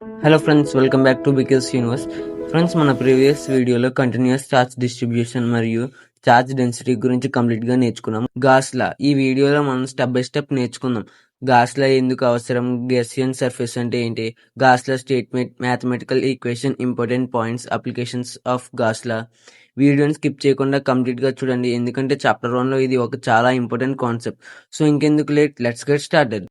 Hello friends, welcome back to BKS universe. Friends, మన previous వీడియోలో continuous charge distribution మరియు charge density గురించి కంప్లీట్గా నేర్చుకున్నాం. గాస్లా ఈ వీడియోలో మనం స్టెప్ బై స్టెప్ నేర్చుకుందాం. గాస్లా ఎందుకు అవసరం, గెస్సియన్ సర్ఫేస్ అంటే ఏంటి, గాస్లా statement, mathematical equation, important points, applications of గాస్లా. వీడియోని స్కిప్ చేయకుండా కంప్లీట్గా చూడండి, ఎందుకంటే చాప్టర్ 1లో ఇది ఒక చాలా ఇంపార్టెంట్ కాన్సెప్ట్. సో ఇంకెందుకు late, let's get started.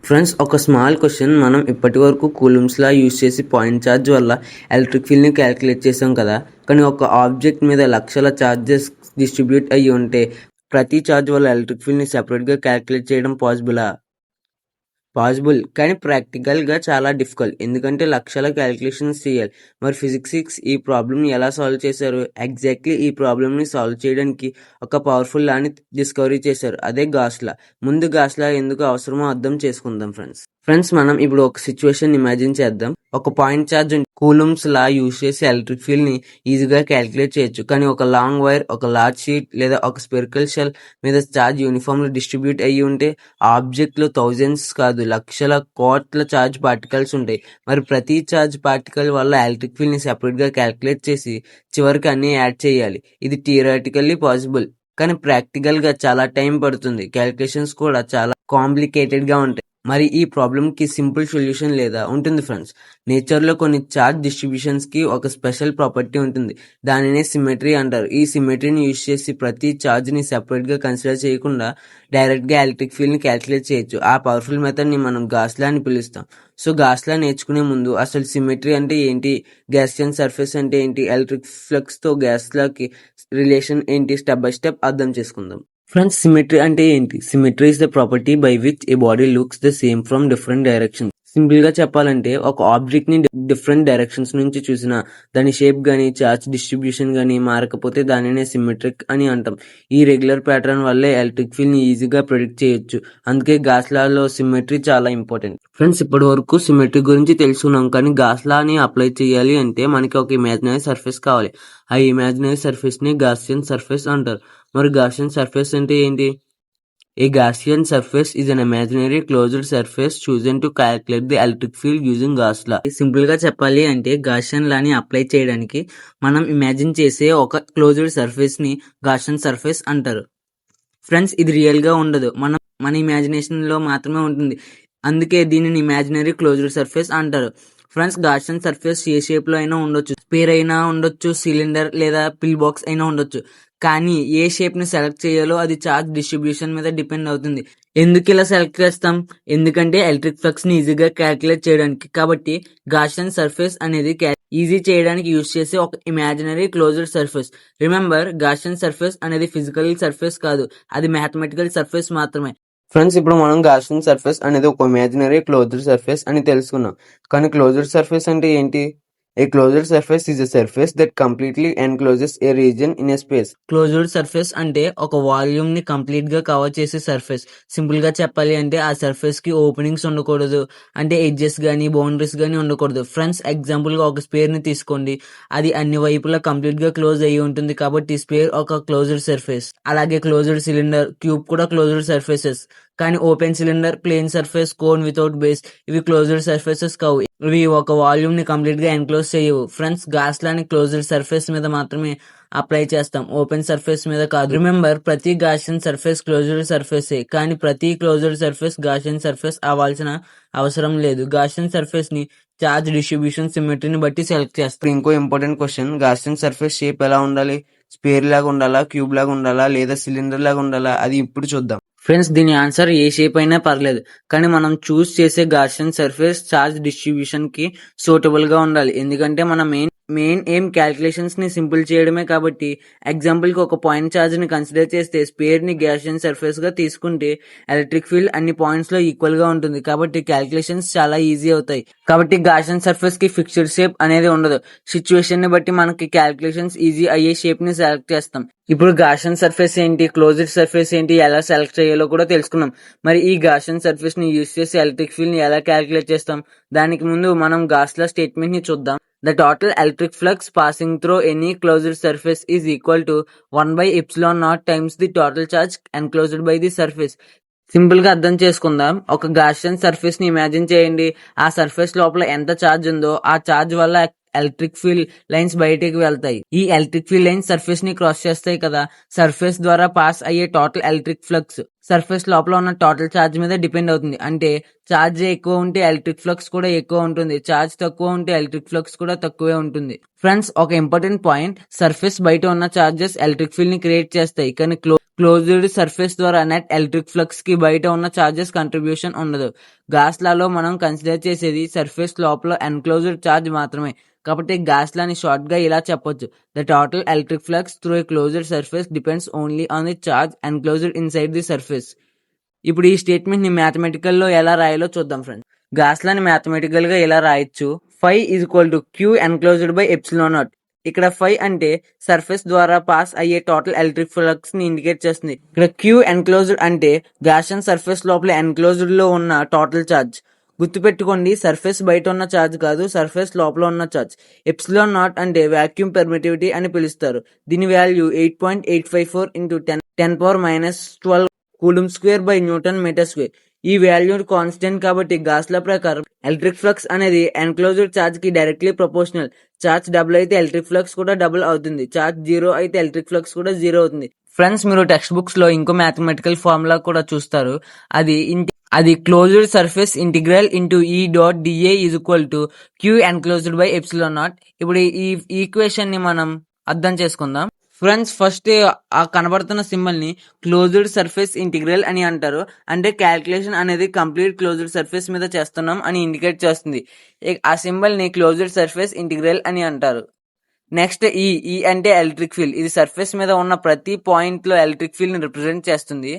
Friends, ఒక స్మాల్ క్వశ్చన్. మనం ఇప్పటి వరకు కూలుమ్స్ లా యూజ్ చేసి పాయింట్ ఛార్జ్ వల్ల ఎలక్ట్రిక్ ఫీల్డ్ ని క్యాలిక్యులేట్ చేసాం కదా. కానీ ఒక ఆబ్జెక్ట్ మీద లక్షల ఛార్జెస్ డిస్ట్రిబ్యూట్ అయ్యి ఉంటే ప్రతి ఛార్జ్ వల్ల ఎలక్ట్రిక్ ఫీల్డ్ ని సెపరేట్ గా క్యాలిక్యులేట్ చేయడం పాసిబుల్, కానీ ప్రాక్టికల్గా చాలా డిఫికల్ట్, ఎందుకంటే లక్షల క్యాలిక్యులేషన్స్ చేయాలి. మరి ఫిజిక్స్ ఈ ప్రాబ్లమ్ని ఎలా సాల్వ్ చేశారు? ఎగ్జాక్ట్లీ ఈ ప్రాబ్లమ్ని సాల్వ్ చేయడానికి ఒక పవర్ఫుల్ లాని డిస్కవరీ చేశారు, అదే గాస్లా. ముందు గాస్లా ఎందుకు అవసరమో అర్థం చేసుకుందాం ఫ్రెండ్స్, మనం ఇప్పుడు ఒక సిచ్యువేషన్ ఇమాజిన్ చేద్దాం. ఒక పాయింట్ ఛార్జ్ కూలుమ్స్ లా యూజ్ చేసి ఎలక్ట్రిక్ ఫీల్డ్ ని ఈజీగా క్యాలిక్యులేట్ చేయొచ్చు. కానీ ఒక లాంగ్ వైర్, ఒక లార్జ్ షీట్ లేదా ఒక స్పెరికల్ షెల్ మీద ఛార్జ్ యూనిఫామ్ లో డిస్ట్రిబ్యూట్ అయ్యి ఉంటే ఆబ్జెక్ట్ లో థౌజండ్స్ కాదు, లక్షల కోట్ల ఛార్జ్ పార్టికల్స్ ఉంటాయి. మరి ప్రతి ఛార్జ్ పార్టికల్ వల్ల ఎలక్ట్రిక్ ఫీల్డ్ ని సెపరేట్ గా క్యాలిక్యులేట్ చేసి చివరికి అన్ని యాడ్ చేయాలి. ఇది థియరాటికల్లీ పాసిబుల్, కానీ ప్రాక్టికల్ గా చాలా టైం పడుతుంది. క్యాలిక్యులేషన్స్ కూడా చాలా కాంప్లికేటెడ్ గా ఉంటాయి. మరి ఈ ప్రాబ్లమ్ కి సింపుల్ సొల్యూషన్ లేదా ఉంటుంది ఫ్రెండ్స్. నేచర్ లో కొన్ని ఛార్జ్ డిస్ట్రిబ్యూషన్స్ కి ఒక స్పెషల్ ప్రాపర్టీ ఉంటుంది, దానినే సిమెట్రీ అంటారు. ఈ సిమెట్రీని యూజ్ చేసి ప్రతి ఛార్జ్ ని సెపరేట్ గా కన్సిడర్ చేయకుండా డైరెక్ట్ గా ఎలక్ట్రిక్ ఫీల్డ్ ని క్యాలిక్యులేట్ చేయొచ్చు. ఆ పవర్ఫుల్ మెథడ్ ని మనం గాస్లా అని పిలుస్తాం. సో గాస్లా నేర్చుకునే ముందు అసలు సిమెట్రీ అంటే ఏంటి, గాసియన్ సర్ఫేస్ అంటే ఏంటి, ఎలక్ట్రిక్ ఫ్లక్స్ తో గాస్లాకి రిలేషన్ ఏంటి, స్టెప్ బై స్టెప్ అర్థం చేసుకుందాం. ఫ్రెండ్స్, సిమెట్రీ అంటే ఏంటి? Symmetry is the property by which A body looks the same from different directions. Simple గా చెప్పాలంటే ఒక ఆబ్జెక్ట్ ని డిఫరెంట్ డైరెక్షన్స్ నుంచి చూసినా దాని షేప్ గానీ చార్జ్ డిస్ట్రిబ్యూషన్ గానీ మారకపోతే దానినే సిమెట్రిక్ అని అంటాం. ఈ రెగ్యులర్ ప్యాటర్న్ వల్లే ఎలక్ట్రిక్ ఫీల్డ్ ని ఈజీగా ప్రెడిక్ట్ చేయొచ్చు. అందుకే గాస్లాలో సిమెట్రీ చాలా ఇంపార్టెంట్. ఫ్రెండ్స్, ఇప్పటి వరకు సిమెట్రీ గురించి తెలుసుకున్నాం, కానీ గాస్లా ని అప్లై చేయాలి అంటే మనకి ఒక ఇమాజినరీ సర్ఫేస్ కావాలి. ఆ ఇమాజినరీ సర్ఫేస్ ని గాసియన్ సర్ఫేస్ అంటారు. మరి గాసియన్ సర్ఫేస్ అంటే ఏంటి? A Gaussian surface is an imaginary closed surface chosen to calculate the electric field using Gauss law. Simple గా చెప్పాలి అంటే గాసియన్ లాని అప్లై చేయడానికి మనం ఇమాజిన్ చేసే ఒక క్లోజ్డ్ సర్ఫేస్ ని గాసియన్ సర్ఫేస్ అంటారు. ఫ్రెండ్స్, ఇది రియల్ గా ఉండదు, మన ఇమాజినేషన్ లో మాత్రమే ఉంటుంది. అందుకే దీనిని ఇమాజినరీ క్లోజ్డ్ సర్ఫేస్ అంటారు. ఫ్రెండ్స్, గాసియన్ సర్ఫేస్ ఏ షేప్ లో అయినా ఉండొచ్చు, స్పేర్ అయినా ఉండొచ్చు, సిలిండర్ లేదా పిల్ బాక్స్ అయినా ఉండొచ్చు. కానీ ఏ షేప్ ని సెలెక్ట్ చేయాలో అది చార్జ్ డిస్ట్రిబ్యూషన్ మీద డిపెండ్ అవుతుంది. ఎందుకు ఇలా సెలెక్ట్ చేస్తాం? ఎందుకంటే ఎలక్ట్రిక్ ఫ్లక్స్ ని ఈజీగా క్యాలిక్యులేట్ చేయడానికి. కాబట్టి గాసియన్ సర్ఫేస్ అనేది ఈజీ చేయడానికి యూజ్ చేసే ఒక imaginary closed surface. Remember, Gaussian surface అనేది ఫిజికల్ సర్ఫేస్ కాదు, అది మ్యాథమెటికల్ సర్ఫేస్ మాత్రమే. ఫ్రెండ్స్, ఇప్పుడు మనం గాసియన్ సర్ఫేస్ అనేది ఒక ఇమాజినరీ క్లోజ్డ్ సర్ఫేస్ అని తెలుసుకున్నాం. కానీ క్లోజ్డ్ సర్ఫేస్ అంటే ఏంటి? A closed surface is a surface that completely encloses a region in a space. Closed surface అంటే ఒక వాల్యూమ్ ని కంప్లీట్ గా కవర్ చేసే సర్ఫేస్. సింపుల్ గా చెప్పాలి అంటే ఆ సర్ఫేస్ కి ఓపెనింగ్స్ ఉండకూడదు, అంటే ఎడ్జెస్ గానీ బౌండరీస్ గానీ ఉండకూడదు. ఫ్రెండ్స్, ఎగ్జాంపుల్ గా ఒక స్పేర్ ని తీసుకోండి, అది అన్ని వైపులా కంప్లీట్ గా క్లోజ్ అయ్యి ఉంటుంది, కాబట్టి స్పేర్ ఒక క్లోజ్డ్ సర్ఫేస్. అలాగే క్లోజ్డ్ సిలిండర్, క్యూబ్ కూడా క్లోజ్డ్ సర్ఫేసెస్. కానీ open cylinder, plane surface, cone without base ఇవి క్లోజ్డ్ సర్ఫేసెస్ కావు. ఇవి ఒక వాల్యూమ్ ని కంప్లీట్ గా ఎన్క్లోజ్ చేయవు. ఫ్రెండ్స్, గాస్లాని క్లోజ్డ్ సర్ఫేస్ మీద మాత్రమే అప్లై చేస్తాం, ఓపెన్ సర్ఫేస్ మీద కాదు. రిమెంబర్, ప్రతి గాసియన్ సర్ఫేస్ క్లోజ్డ్ సర్ఫేసే, కానీ ప్రతి క్లోజ్డ్ సర్ఫేస్ గాసియన్ సర్ఫేస్ అవ్వాల్సిన అవసరం లేదు. గాసియన్ సర్ఫేస్ ని చార్జ్ డిస్ట్రిబ్యూషన్ సిమెట్రీని బట్టి సెలెక్ట్ చేస్తాం. ఇంకో important question, Gaussian surface shape ఎలా ఉండాలి? స్పేర్ లాగా ఉండాలా, క్యూబ్ లాగా ఉండాలా, లేదా సిలిండర్ లాగా ఉండాలా? అది ఇప్పుడు చూద్దాం. ఫ్రెండ్స్, దీని ఆన్సర్ ఏ షేప్ అయినా పర్లేదు, కానీ మనం చూస్ చేసే గాసియన్ సర్ఫేస్ చార్జ్ డిస్ట్రిబ్యూషన్ కి సూటబుల్ గా ఉండాలి. ఎందుకంటే మన మెయిన్ ఎయిమ్ క్యాలిక్యులేషన్స్ ని సింపుల్ చేయడమే. కాబట్టి ఎగ్జాంపుల్ కి ఒక పాయింట్ చార్జ్ ని కన్సిడర్ చేస్తే స్పేర్ ని గాసియన్ సర్ఫేస్ గా తీసుకుంటే ఎలక్ట్రిక్ ఫీల్డ్ అన్ని పాయింట్స్ లో ఈక్వల్ గా ఉంటుంది, కాబట్టి క్యాలిక్యులేషన్స్ చాలా ఈజీ అవుతాయి. కాబట్టి గాసియన్ సర్ఫేస్ కి ఫిక్స్డ్ షేప్ అనేది ఉండదు. సిచ్యువేషన్ ని బట్టి మనకి క్యాలిక్యులేషన్స్ ఈజీ అయ్యే షేప్ ని సెలెక్ట్ చేస్తాం. ఇప్పుడు గాసియన్ సర్ఫేస్ ఏంటి, క్లోజ్డ్ సర్ఫేస్ ఏంటి, ఎలా సెలెక్ట్ చేయాలో కూడా తెలుసుకున్నాం. మరి ఈ గాసియన్ సర్ఫేస్ ని యూజ్ చేసి ఎలక్ట్రిక్ ఫీల్డ్ ని ఎలా క్యాలిక్యులేట్ చేస్తాం? దానికి ముందు మనం గాస్లా స్టేట్మెంట్ ని చూద్దాం. The total electric flux passing through any closed surface is equal to 1 by epsilon naught times the total charge enclosed by the surface. Simple గా అర్థం చేసుకుందాం. ఒక గాసియన్ సర్ఫేస్ ని ఇమాజిన్ చేయండి. ఆ సర్ఫేస్ లోపల ఎంత ఛార్జ్ ఉందో ఆ ఛార్జ్ వల్ల ఎలక్ట్రిక్ ఫీల్డ్ లైన్స్ బయటికి వెళ్తాయి. ఈ ఎలక్ట్రిక్ ఫీల్డ్ లైన్స్ సర్ఫేస్ ని క్రాస్ చేస్తాయి కదా. సర్ఫేస్ ద్వారా పాస్ అయ్యే టోటల్ ఎలక్ట్రిక్ ఫ్లక్స్ సర్ఫేస్ లోపల ఉన్న టోటల్ ఛార్జ్ మీద డిపెండ్ అవుతుంది. అంటే ఛార్జ్ ఎక్కువ ఉంటే ఎలక్ట్రిక్ ఫ్లక్స్ కూడా ఎక్కువ ఉంటుంది. ఛార్జ్ తక్కువ ఉంటే ఎలక్ట్రిక్ ఫ్లక్స్ కూడా తక్కువే ఉంటుంది. ఫ్రెండ్స్, ఒక ఇంపార్టెంట్ పాయింట్, సర్ఫేస్ బయట ఉన్న ఛార్జెస్ ఎలక్ట్రిక్ ఫీల్డ్ ని క్రియేట్ చేస్తాయి. కానీ క్లోజ్డ్ సర్ఫేస్ ద్వారా నెట్ ఎలక్ట్రిక్ ఫ్లక్స్ కి బయట ఉన్న ఛార్జెస్ కంట్రిబ్యూషన్ ఉండదు. గాస్ లాలో మనం కన్సిడర్ చేసేది సర్ఫేస్ లోపల ఎన్క్లోజ్డ్ ఛార్జ్ మాత్రమే. కాబట్టి గాస్ లాని షార్ట్ గా ఇలా చెప్పొచ్చు: the total electric flux through a closed surface depends only on the charge enclosed inside the surface. ఇప్పుడు ఈ స్టేట్మెంట్ ని మ్యాథమెటికల్ లో ఎలా రాయాలో చూద్దాం ఫ్రెండ్స్. గాస్ లాని మ్యాథమెటికల్ గా ఇలా రాయొచ్చు: phi is equal to Q enclosed by epsilon naught. ఇక్కడ ఫై అంటే సర్ఫేస్ ద్వారా పాస్ అయ్యే టోటల్ ఎలక్ట్రిక్ ఫ్లక్స్ ని ఇండికేట్ చేస్తుంది. ఇక్కడ క్యూ ఎన్క్లోజ్డ్ అంటే గాసియన్ సర్ఫేస్ లోపల ఎన్క్లోజ్డ్ లో ఉన్న టోటల్ ఛార్జ్. గుర్తుపెట్టుకోండి, సర్ఫేస్ బయట ఉన్న ఛార్జ్ కాదు, సర్ఫేస్ లోపల ఉన్న ఛార్జ్. ఎప్సిలాన్ నాట్ అంటే వాక్యూమ్ పెర్మిటివిటీ అని పిలుస్తారు. దీని value 8.854 into 10⁻⁻12 coulomb square by newton metre square. ఈ వాల్యూ కాన్స్టెంట్ కాబట్టి గాస్ లా ప్రకారం ఎలక్ట్రిక్ ఫ్లక్స్ అనేది ఎన్క్లోజ్డ్ ఛార్జ్ కి డైరెక్ట్లీ ప్రపోర్షనల్. ఛార్జ్ డబుల్ అయితే ఎలక్ట్రిక్ ఫ్లక్స్ కూడా డబుల్ అవుతుంది. ఛార్జ్ జీరో అయితే ఎలక్ట్రిక్ ఫ్లక్స్ కూడా జీరో అవుతుంది. ఫ్రెండ్స్, మీరు టెక్స్ట్ బుక్స్ లో ఇంకో మ్యాథమెటికల్ ఫార్ములా కూడా చూస్తారు. అది క్లోజ్డ్ సర్ఫేస్ ఇంటిగ్రల్ ఇంటూ ఈ dot dA is equal to Q enclosed by epsilon naught. ఇప్పుడు ఈ ఈక్వేషన్ ని మనం అర్థం చేసుకుందాం. ఫ్రెండ్స్, ఫస్ట్ ఆ కనబడుతున్న సింబల్ ని క్లోజ్డ్ సర్ఫేస్ ఇంటిగ్రల్ అని అంటారు. అంటే క్యాల్కులేషన్ అనేది కంప్లీట్ క్లోజ్డ్ సర్ఫేస్ మీద చేస్తున్నాం అని ఇండికేట్ చేస్తుంది. ఆ సింబల్ ని క్లోజ్డ్ సర్ఫేస్ ఇంటిగ్రల్ అని అంటారు. నెక్స్ట్ ఈ అంటే ఎలక్ట్రిక్ ఫీల్డ్. ఇది సర్ఫేస్ మీద ఉన్న ప్రతి పాయింట్ లో ఎలక్ట్రిక్ ఫీల్డ్ ని రిప్రజెంట్ చేస్తుంది.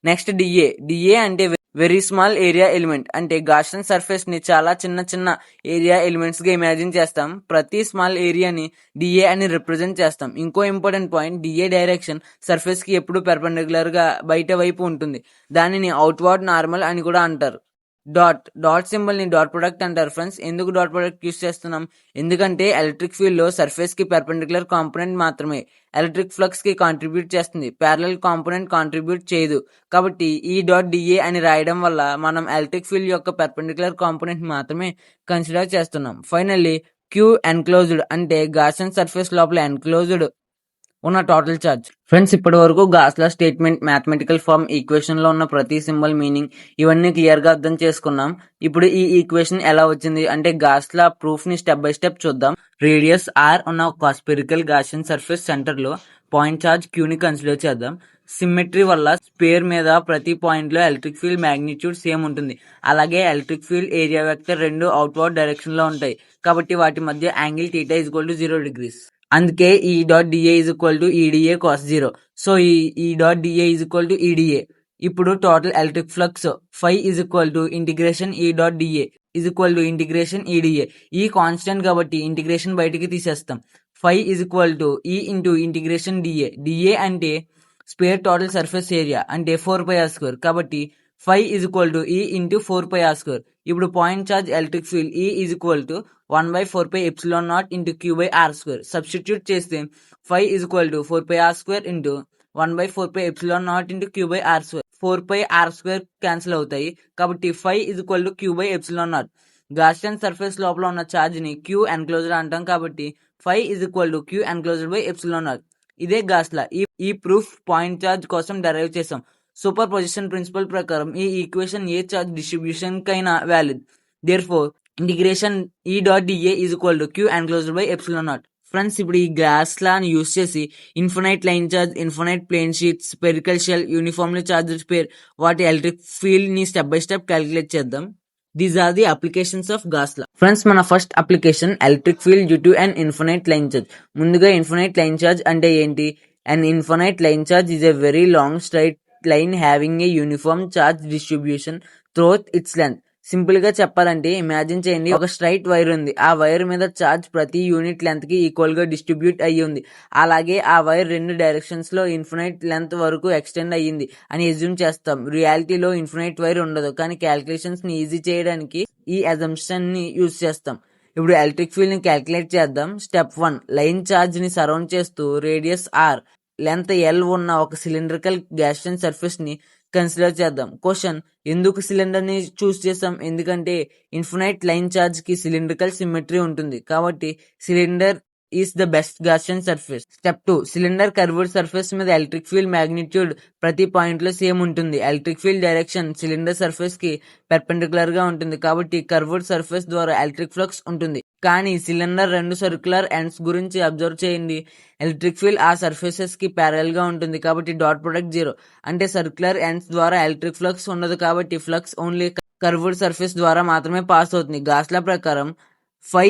నెక్స్ట్ డిఏ అంటే వెరీ స్మాల్ ఏరియా ఎలిమెంట్. అంటే గాసియన్ సర్ఫేస్ ని చాలా చిన్న ఏరియా ఎలిమెంట్స్ గా ఇమాజిన్ చేస్తాం. ప్రతి స్మాల్ ఏరియాని డిఏ అని రిప్రజెంట్ చేస్తాం. ఇంకో important point, dA direction surface కి ఎప్పుడు పెర్పెండిక్యులర్ గా బయట వైపు ఉంటుంది. దానిని అవుట్వర్డ్ నార్మల్ అని కూడా అంటారు. డాట్ సింబల్ ని డాట్ ప్రొడక్ట్ అంటారు. ఫ్రెండ్స్, ఎందుకు డాట్ ప్రొడక్ట్ యూస్ చేస్తున్నాం? ఎందుకంటే ఎలక్ట్రిక్ ఫీల్డ్ లో సర్ఫేస్ కి పెర్పెండిక్యులర్ కాంపోనెంట్ మాత్రమే ఎలక్ట్రిక్ ఫ్లక్స్ కి కాంట్రిబ్యూట్ చేస్తుంది. ప్యారలల్ కాంపోనెంట్ కాంట్రిబ్యూట్ చేయదు. కాబట్టి ఈ డాట్ డిఏ అని రాయడం వల్ల మనం ఎలక్ట్రిక్ ఫీల్డ్ యొక్క పెర్పెండిక్యులర్ కాంపోనెంట్ మాత్రమే కన్సిడర్ చేస్తున్నాం. ఫైనల్లీ క్యూ ఎన్క్లోజ్డ్ అంటే గాసియన్ సర్ఫేస్ లోపల ఎన్క్లోజ్డ్ ఉన్న టోటల్ ఛార్జ్. ఫ్రెండ్స్, ఇప్పటి వరకు Gauss law statement, mathematical form, equation లో ఉన్న ప్రతి సింబల్ మీనింగ్ ఇవన్నీ క్లియర్ గా అర్థం చేసుకున్నాం. ఇప్పుడు ఈ ఈక్వేషన్ ఎలా వచ్చింది అంటే గాస్ లా ప్రూఫ్ ని స్టెప్ బై స్టెప్ చూద్దాం. రేడియస్ ఆర్ ఉన్న ఒక స్పెరికల్ గాసియన్ సర్ఫేస్ సెంటర్ లో పాయింట్ ఛార్జ్ క్యూ ని కన్సిడర్ చేద్దాం. సిమ్మెట్రీ వల్ల స్పేర్ మీద ప్రతి పాయింట్ లో ఎలక్ట్రిక్ ఫీల్డ్ మ్యాగ్నిట్యూడ్ సేమ్ ఉంటుంది. అలాగే ఎలక్ట్రిక్ ఫీల్డ్ ఏరియా వెక్టర్ రెండు అవుట్వర్డ్ డైరెక్షన్ లో ఉంటాయి. కాబట్టి వాటి మధ్య యాంగిల్ θ = 0 degrees. అందుకే E dot dA is equal to E dA cos 0. So E dot dA is equal to E dA. ఇప్పుడు total electric flux phi is equal to integration E dot dA is equal to integration E dA. E constant కాబట్టి integration బయటికి తీసేస్తాం. Phi is equal to E into integration dA అంటే sphere total surface area అంటే 4πr². కాబట్టి phi is equal to E into 4πr². ఇప్పుడు point charge electric field E is equal to 1/4πε0 into q/r². Substitute చేస్తే phi is equal to 4πr² into 1/4πε0 into q/r². 4πr² cancel అవుతాయి. కాబట్టి phi is equal to q/ε0. Gaussian surface లోపల ఉన్న charge ని Q enclosed అంటాం. కాబట్టి phi is equal to q enclosed by ε0. ఇదే Gauss law. ఈ ప్రూఫ్ పాయింట్ ఛార్జ్ కోసం డెరైవ్ చేసాం. సూపర్ పొజిషన్ ప్రిన్సిపల్ ప్రకారం ఈ ఈక్వేషన్ ఏ ఛార్జ్ డిస్ట్రిబ్యూషన్ కైనా valid. Therefore integration E dot dA is equal to Q enclosed by ε0. Friends, ఇప్పుడు ఈ గ్లాస్ లాని యూస్ చేసి infinite line charge, infinite plane sheet, spherical shell, uniformly charged sphere వాటి electric field ని step by step calculate చేద్దాం. These are the applications of Gauss law. Friends, మన first application electric field due to an infinite line charge. ముందుగా infinite line charge అంటే ఏంటి? An infinite line charge is a very long straight line having a uniform charge distribution throughout its length. Simple గా చెప్పాలంటే imagine చేయండి, ఒక straight wire ఉంది. ఆ wire మీద ఛార్జ్ ప్రతి యూనిట్ లెంత్ కి ఈక్వల్ గా డిస్ట్రిబ్యూట్ అయ్యి ఉంది. అలాగే ఆ వైర్ రెండు డైరెక్షన్స్ లో ఇన్ఫినైట్ లెంత్ వరకు ఎక్స్టెండ్ అయ్యింది అని అజ్యూమ్ చేస్తాం. రియాలిటీలో ఇన్ఫినైట్ వైర్ ఉండదు, కానీ క్యాలిక్యులేషన్స్ ని ఈజీ చేయడానికి ఈ అజంప్షన్ ని యూజ్ చేస్తాం. ఇప్పుడు ఎలక్ట్రిక్ ఫీల్డ్ ని క్యాలిక్యులేట్ చేద్దాం. స్టెప్ 1, లైన్ చార్జ్ ని సరౌండ్ చేస్తూ రేడియస్ r, లెంత్ l ఉన్న ఒక సిలిండ్రికల్ గ్యాసియన్ సర్ఫేస్ ని కన్సిడర్ చేద్దాం. క్వశ్చన్, ఎందుకు సిలిండర్ ని చూస్ చేసాం? ఎందుకంటే ఇన్ఫినైట్ లైన్ చార్జ్ కి సిలిండ్రికల్ సిమెట్రీ ఉంటుంది కాబట్టి cylinder is the best Gaussian surface. Step 2, cylinder curved surface మీద ఎలక్ట్రిక్ ఫీల్డ్ మాగ్నిట్యూడ్ ప్రతి పాయింట్ లో సేమ్ ఉంటుంది. Electric field direction cylinder surface కి పెర్పెండిక్యులర్ గా ఉంటుంది కాబట్టి కర్వ్డ్ సర్ఫేస్ ద్వారా ఎలక్ట్రిక్ ఫ్లక్స్ ఉంటుంది. కానీ సిలిండర్ రెండు సర్క్యులర్ ఎండ్స్ గురించి అబ్జర్వ్ చేయండి. ఎలక్ట్రిక్ ఫీల్డ్ ఆ సర్ఫేసెస్ కి ప్యారల్ గా ఉంటుంది కాబట్టి డాట్ ప్రొడక్ట్ 0. అంటే సర్క్యులర్ ఎండ్స్ ద్వారా ఎలక్ట్రిక్ ఫ్లక్స్ ఉండదు కాబట్టి ఫ్లక్స్ ఓన్లీ కర్వ్డ్ సర్ఫేస్ ద్వారా మాత్రమే పాస్ అవుతుంది. గాస్ లా ప్రకారం phi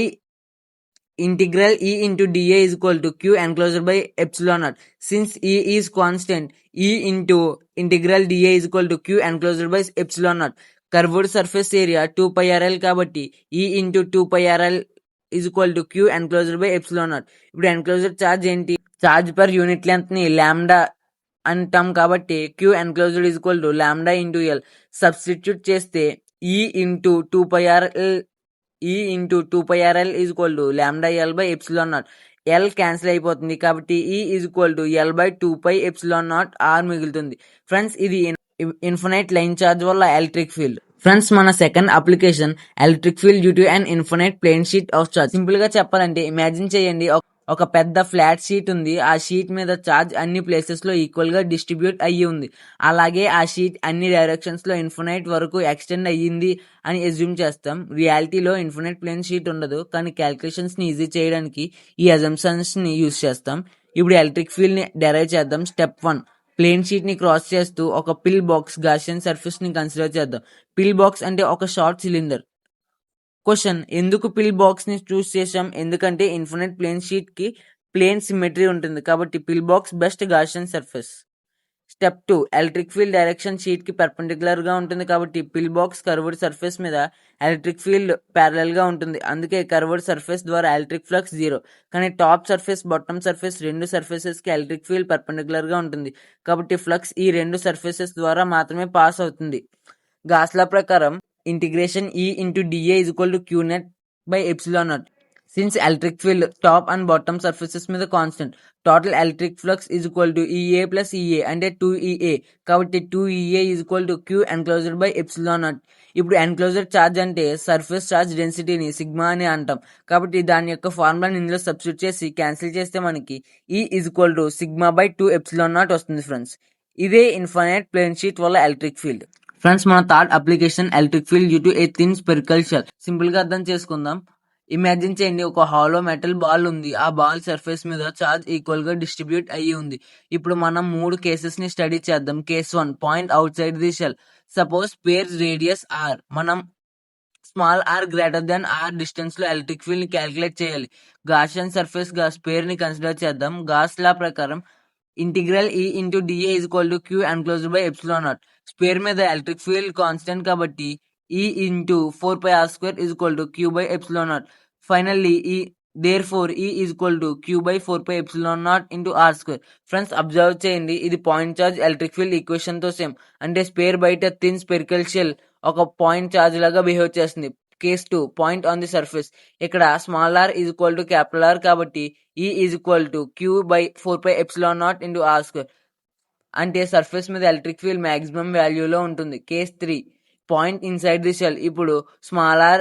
integral E into dA is equal to Q enclosed by epsilon naught. Since E is constant, E into integral dA is equal to Q enclosed by epsilon naught. Curved surface area 2 pi RL కాబట్టి E into 2 pi RL is equal to Q enclosed by epsilon naught. ఇప్పుడు enclosed charge ఏంటి? Charge per unit length ని lambda అంటాం కాబట్టి Q enclosed is equal to lambda into L. Substitute చేస్తే E into 2 pi RL E into 2 pi RL is equal to lambda L by epsilon naught. L cancel అయిపోతుంది కాబట్టి E is equal to L by 2 pi epsilon naught R మిగులుతుంది. Friends, ఇది infinite line charge వల్ల electric field. Friends, మన second application electric field due to an infinite plane sheet of charge. Simple గా చెప్పాలంటే imagine చేయండి, ఒక పెద్ద flat sheet ఉంది. ఆ షీట్ మీద చార్జ్ అన్ని ప్లేసెస్ లో ఈక్వల్ గా డిస్ట్రిబ్యూట్ అయ్యి ఉంది. అలాగే ఆ షీట్ అన్ని డైరెక్షన్స్ లో ఇన్ఫినైట్ వరకు ఎక్స్టెండ్ అయ్యింది అని అజ్యూమ్ చేస్తాం. రియాలిటీలో ఇన్ఫినైట్ ప్లేన్ షీట్ ఉండదు, కానీ క్యాలిక్యులేషన్స్ ని ఈజీ చేయడానికి ఈ అజంప్షన్స్ ని యూజ్ చేస్తాం. ఇప్పుడు ఎలక్ట్రిక్ ఫీల్డ్ ని డెరైవ్ చేద్దాం. స్టెప్ 1, ప్లేన్ షీట్ ని క్రాస్ చేస్తూ ఒక పిల్ బాక్స్ గాసియన్ సర్ఫేస్ ని కన్సిడర్ చేద్దాం. పిల్ బాక్స్ అంటే ఒక షార్ట్ సిలిండర్. క్వశ్చన్, ఎందుకు పిల్ బాక్స్ ని చూస్ చేసాం? ఎందుకంటే ఇన్ఫినైట్ ప్లేన్ షీట్ కి ప్లేన్ సిమెట్రీ ఉంటుంది కాబట్టి పిల్ box best Gaussian surface. Step 2, electric field direction sheet కి పెర్పెండిక్యులర్ గా ఉంటుంది కాబట్టి పిల్ బాక్స్ కర్వ్డ్ సర్ఫేస్ మీద ఎలక్ట్రిక్ ఫీల్డ్ ప్యారలల్ గా ఉంటుంది. అందుకే కర్వ్డ్ సర్ఫేస్ ద్వారా ఎలక్ట్రిక్ ఫ్లక్స్ 0. కానీ టాప్ సర్ఫేస్, బాటమ్ సర్ఫేస్ రెండు సర్ఫేసెస్ కి ఎలక్ట్రిక్ ఫీల్డ్ పెర్పెండిక్యులర్ గా ఉంటుంది కాబట్టి ఫ్లక్స్ ఈ రెండు సర్ఫేసెస్ ద్వారా మాత్రమే పాస్ అవుతుంది. గాస్ లా ప్రకారం integration E into dA is equal to Q net by epsilon naught. Since electric field top and bottom surfaces మీద constant, total electric flux is equal to EA plus EA అంటే 2EA కాబట్టి 2EA is equal to Q enclosed by epsilon naught. ఇప్పుడు enclosed charge అంటే surface charge డెన్సిటీని sigma అని అంటాం కాబట్టి దాని యొక్క ఫార్ములాని ఇందులో సబ్స్టిట్యూట్ చేసి క్యాన్సిల్ చేస్తే మనకి E is equal to sigma by 2 epsilon naught వస్తుంది. ఫ్రెండ్స్, ఇదే ఇన్ఫైనైట్ ప్లేన్ షీట్ వల్ల ఎలక్ట్రిక్ ఫీల్డ్. ఫ్రెండ్స్, మన third application electric field due to a thin spherical shell. Simple గా అర్థం చేసుకుందాం. ఇమాజిన్ చేయండి, ఒక హాలో మెటల్ బాల్ ఉంది. ఆ బాల్ సర్ఫేస్ మీద చార్జ్ ఈక్వల్ గా డిస్ట్రిబ్యూట్ అయ్యి ఉంది. ఇప్పుడు మనం 3 కేసెస్ ని స్టడీ చేద్దాం. Case 1, point outside the shell. Suppose sphere radius r. మనం small R greater than R distance లో ఎలక్ట్రిక్ ఫీల్డ్ ని క్యాలిక్యులేట్ చేయాలి. గాసియన్ సర్ఫేస్ గా స్పేర్ ని కన్సిడర్ చేద్దాం. గాస్ లా ప్రకారం integral E into dA is equal to Q enclosed by epsilon naught. Spare మీద electric field constant కాబట్టి E into 4 pi r square is equal to Q by epsilon naught. Finally, therefore E is equal to Q by 4 pi epsilon naught into r square. ఫ్రెండ్స్, observe చేయండి, ఇది point charge electric field equation తో same. అంటే sphere బయట thin spherical shell ఒక point charge లాగా behave చేస్తుంది. Case 2, point on the surface. ఇక్కడ small r is equal to capital R కాబట్టి E is equal to Q by 4 pi epsilon naught into r square. అంటే surface మీద electric field maximum వాల్యూలో ఉంటుంది. Case 3, point inside the shell. ఇప్పుడు small r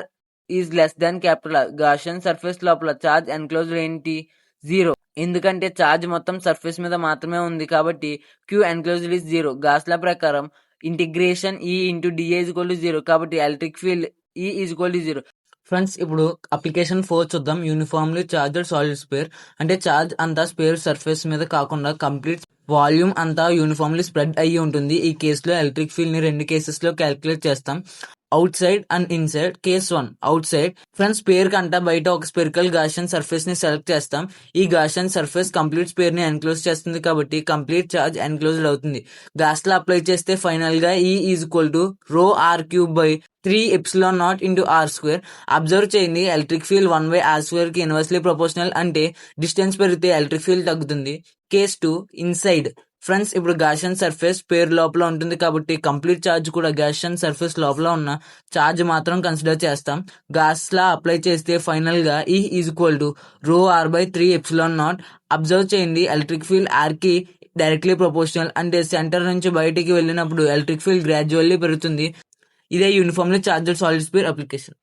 is less than capital R. Gaussian surface లోపల charge enclosed ఏంటి? 0. ఎందుకంటే charge మొత్తం surface మీద మాత్రమే ఉంది కాబట్టి Q enclosed is 0. Gauss law ప్రకారం integration E into dA is equal to 0 కాబట్టి electric field E is equal to 0. Friends, ఇప్పుడు అప్లికేషన్ 4 చూద్దాం. Uniformly charged solid sphere. అంటే చార్జ్ అంతా స్పేర్ సర్ఫేస్ మీద కాకుండా కంప్లీట్ వాల్యూమ్ అంతా యూనిఫామ్లీ స్ప్రెడ్ అయ్యి ఉంటుంది. ఈ కేసులో ఎలక్ట్రిక్ ఫీల్డ్ ని 2 కేసెస్ లో క్యాలిక్యులేట్ చేస్తాం, outside and inside. Case 1, outside. Friends, sphere కంట బయట ఒక స్పెరికల్ గాసియన్ సర్ఫేస్ ని సెలెక్ట్ చేస్తాం. ఈ గాసియన్ సర్ఫేస్ కంప్లీట్ స్పేర్ ని ఎన్క్లోజ్ చేస్తుంది కాబట్టి కంప్లీట్ చార్జ్ ఎన్క్లోజ్డ్ అవుతుంది. గాస్ లా అప్లై చేస్తే ఫైనల్ గా E is equal to rho R cube by 3 epsilon naught into r square. Observe చేయండి, electric field 1 by r square కి inversely proportional. అంటే distance పెరిగితే ఎలక్ట్రిక్ ఫీల్డ్ తగ్గుతుంది. Case 2, inside. Friends ఇప్పుడు Gaussian surface పేరు లోపల ఉంటుంది కాబట్టి కంప్లీట్ ఛార్జ్ కూడా గాసియన్ సర్ఫేస్ లోపల ఉన్న ఛార్జ్ మాత్రం కన్సిడర్ చేస్తాం. గాస్ లా అప్లై చేస్తే ఫైనల్ గా E is equal to ρr/3ε0. Observe చేయండి, ఎలక్ట్రిక్ ఫీల్డ్ ఆర్ కి డైరెక్ట్లీ ప్రపోర్షనల్. అంటే సెంటర్ నుంచి బయటికి వెళ్ళినప్పుడు ఎలక్ట్రిక్ ఫీల్డ్ గ్రాడ్యువల్లీ పెరుగుతుంది. ఇదే uniformly charged solid spare application.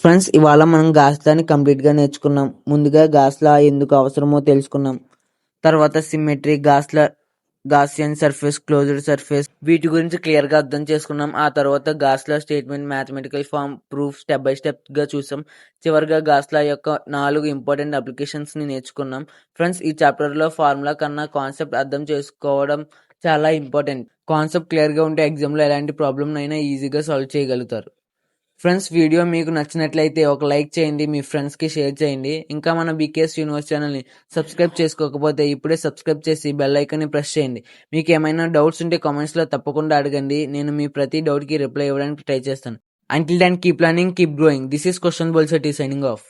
Friends, ఇవాళ మనం గాస్ లాని కంప్లీట్గా నేర్చుకున్నాం. ముందుగా గాస్ లా ఎందుకు అవసరమో తెలుసుకున్నాం. తర్వాత symmetry, Gaussian surface, closed surface, వీటి గురించి క్లియర్గా అర్థం చేసుకున్నాం. ఆ తర్వాత Gauss law statement, mathematical form, proof step by step గా చూసాం. చివరిగా గాస్ లా యొక్క 4 ఇంపార్టెంట్ అప్లికేషన్స్ ని నేర్చుకున్నాం. ఫ్రెండ్స్, ఈ చాప్టర్ లో ఫార్ములా కన్నా కాన్సెప్ట్ అర్థం చేసుకోవడం చాలా ఇంపార్టెంట్. కాన్సెప్ట్ క్లియర్ గా ఉంటే ఎగ్జామ్ లో ఎలాంటి ప్రాబ్లం అయినా ఈజీగా సాల్వ్ చేయగలుగుతారు. ఫ్రెండ్స్, వీడియో మీకు నచ్చినట్లయితే ఒక లైక్ చేయండి, మీ ఫ్రెండ్స్కి షేర్ చేయండి. ఇంకా మన బీకేఎస్ యూనివర్స్ ఛానల్ని సబ్స్క్రైబ్ చేసుకోకపోతే ఇప్పుడే సబ్స్క్రైబ్ చేసి బెల్ ఐకాన్ని ప్రెస్ చేయండి. మీకు ఏమైనా డౌట్స్ ఉంటే కామెంట్స్లో తప్పకుండా అడగండి. నేను మీ ప్రతి డౌట్కి రిప్లై ఇవ్వడానికి ట్రై చేస్తాను. Until then, keep learning, keep growing. This is Question Bolsetti signing off.